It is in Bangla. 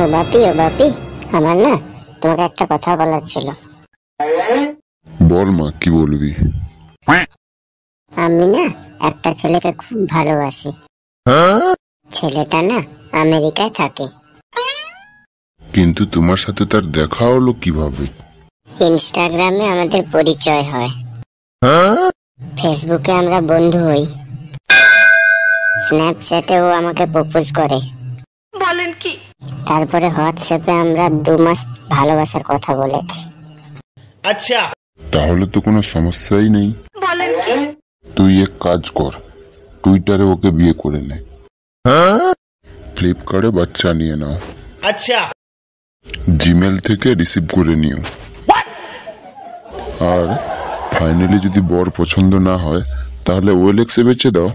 ও বাপি, আমার না তোমাকে একটা কথা বলার ছিল। বল মা, কি বলবি? আমি না একটা ছেলেকে খুব ভালোবাসি। ছেলেটা না আমেরিকায় থাকে। কিন্তু তোমার সাথে তার দেখা হলো কিভাবে? ইনস্টাগ্রামে আমাদের পরিচয় হয়, ফেসবুকে আমরা বন্ধু হই, স্ন্যাপচ্যাটে ও আমাকে প্রপোজ করে। বলেন কি? তারপরে হোয়াটসঅ্যাপে আমরা 2 মাস ভালোবাসার কথা বলেছি। আচ্ছা, তাহলে তো কোনো সমস্যাই নেই। বলেন কি? তুই এক কাজ কর, টুইটারে ওকে বিয়ে করে নে, ফ্লিপকার্টে বাচ্চা নিয়ে নাও, আচ্ছা, জিমেল থেকে রিসিভ করে নিও। আর ফাইনালি যদি বর পছন্দ না হয় তাহলে ওএলএক্সে বেচে দাও।